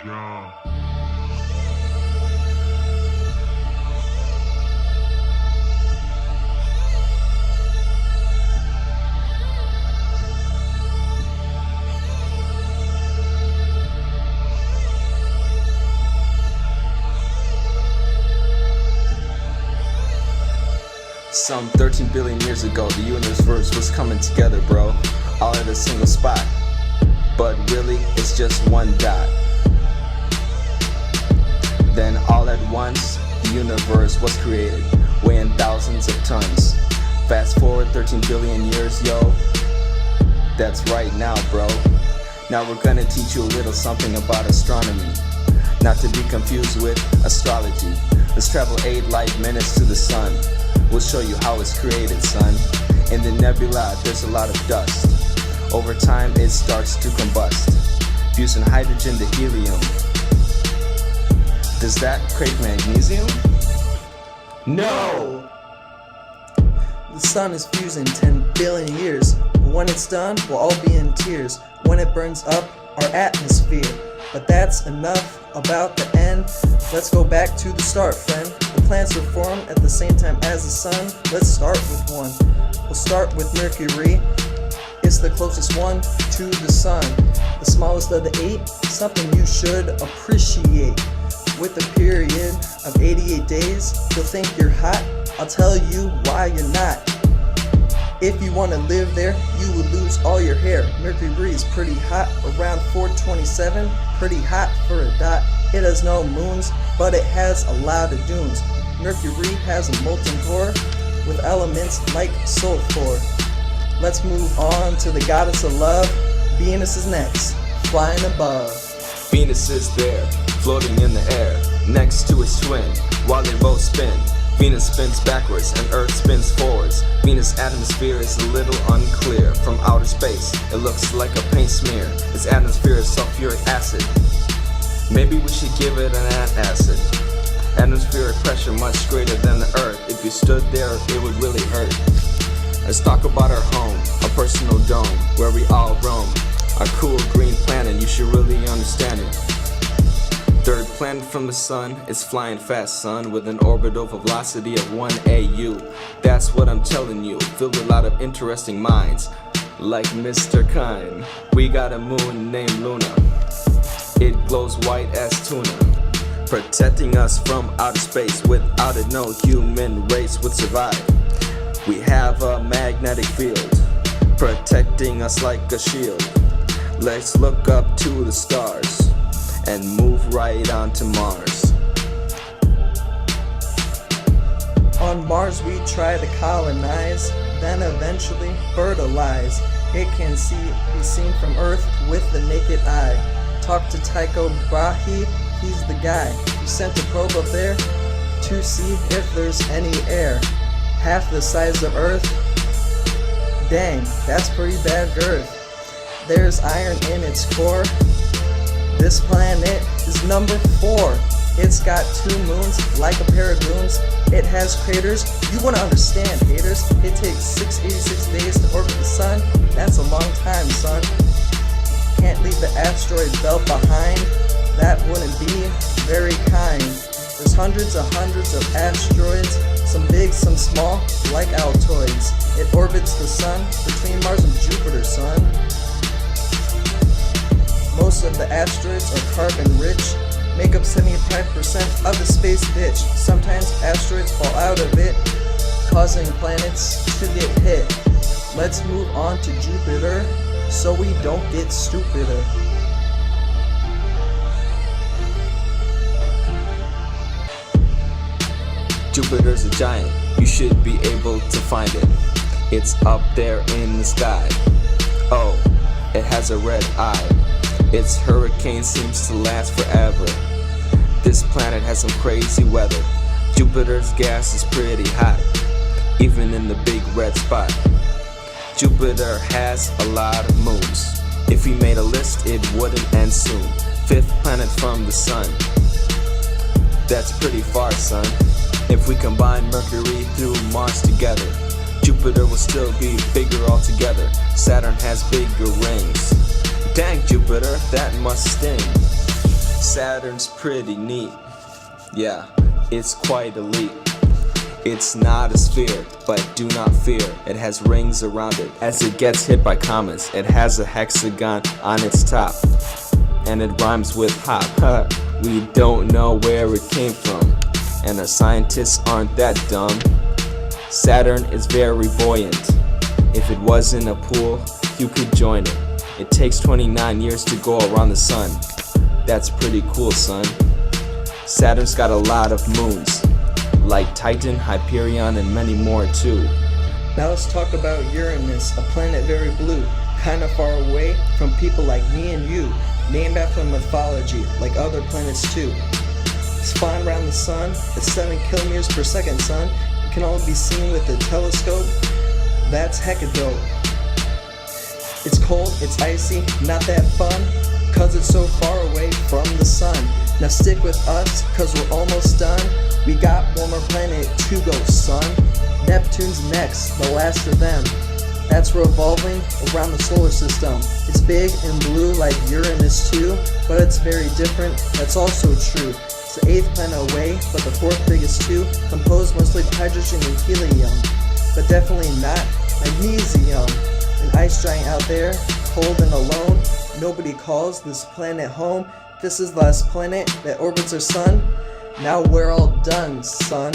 Yeah. Some 13 billion years ago, the universe was coming together, bro, all at a single spot. But really, it's just one dot. Then all at once, the universe was created, weighing thousands of tons. Fast forward 13 billion years, yo. That's right now, bro. Now we're gonna teach you a little something about astronomy, not to be confused with astrology. Let's travel 8 light minutes to the sun. We'll show you how it's created, son. In the nebula, there's a lot of dust. Over time, it starts to combust, fusing hydrogen to helium. Does that create magnesium? No! The sun is fusing 10 billion years. When it's done, we'll all be in tears when it burns up our atmosphere. But that's enough about the end. Let's go back to the start, friend. The planets were formed at the same time as the sun. Let's start with one. We'll start with Mercury. It's the closest one to the sun. The smallest of the 8, something you should appreciate. With a period of 88 days, you'll think you're hot. I'll tell you why you're not. If you want to live there, you would lose all your hair. Mercury is pretty hot, around 427, pretty hot for a dot. It has no moons, but it has a lot of dunes. Mercury has a molten core with elements like sulfur. Let's move on to the goddess of love. Venus is next, flying above. Venus is there, floating in the air, next to its twin, while they both spin. Venus spins backwards and Earth spins forwards. Venus' atmosphere is a little unclear. From outer space, it looks like a paint smear. Its atmosphere is sulfuric acid. Maybe we should give it an antacid. Atmospheric pressure much greater than the Earth. If you stood there, it would really hurt. Let's talk about our home, our personal dome, where we all roam. Our cool green planet, you should really understand it. Third planet from the sun, it's flying fast, son, with an orbital velocity of 1 AU. That's what I'm telling you, filled with a lot of interesting minds, like Mr. Kind. We got a moon named Luna. It glows white as tuna, protecting us from outer space. Without it, no human race would survive. We have a magnetic field, protecting us like a shield. Let's look up to the stars and move right on to Mars. On Mars we try to colonize, then eventually fertilize. It can be seen from Earth with the naked eye. Talk to Tycho Brahe, he's the guy. We sent a probe up there to see if there's any air. Half the size of Earth. Dang, that's pretty bad girth. There's iron in its core. This planet is number 4. It's got 2 moons, like a pair of goons. It has craters. You wanna understand, haters. It takes 686 days to orbit the sun. That's a long time, son. Can't leave the asteroid belt behind. That wouldn't be very kind. There's hundreds of asteroids, some big, some small, like Altoids. It orbits the sun between Mars and Jupiter, son. Most of the asteroids are carbon rich, make up 75% of the space ditch. Sometimes asteroids fall out of it, causing planets to get hit. Let's move on to Jupiter, so we don't get stupider. Jupiter's a giant, you should be able to find it. It's up there in the sky. Oh, it has a red eye. Its hurricane seems to last forever. This planet has some crazy weather. Jupiter's gas is pretty hot, even in the big red spot. Jupiter has a lot of moons. If we made a list, it wouldn't end soon. 5th planet from the sun. That's pretty far, son. If we combine Mercury through Mars together, Jupiter will still be bigger altogether. Saturn has bigger rings. Dang, Jupiter, that must sting. Saturn's pretty neat. Yeah, it's quite elite. It's not a sphere, but do not fear. It has rings around it. As it gets hit by comets, it has a hexagon on its top. And it rhymes with hop. We don't know where it came from, and our scientists aren't that dumb. Saturn is very buoyant. If it was in a pool, you could join it. It takes 29 years to go around the sun. That's pretty cool, son. Saturn's got a lot of moons, like Titan, Hyperion, and many more too. Now let's talk about Uranus, a planet very blue, kinda far away from people like me and you, named after mythology, like other planets too. Spun around the sun at 7 kilometers per second, son. It can only be seen with a telescope. That's hecka dope. It's cold, it's icy, not that fun, cause it's so far away from the sun. Now stick with us, cause we're almost done. We got one more planet to go, son. Neptune's next, the last of them. That's revolving around the solar system. It's big and blue like Uranus too, but it's very different, that's also true. It's the 8th planet away, but the 4th biggest too, composed mostly of hydrogen and helium, but definitely not magnesium. An ice giant out there, cold and alone. Nobody calls this planet home. This is the last planet that orbits our sun. Now we're all done, son.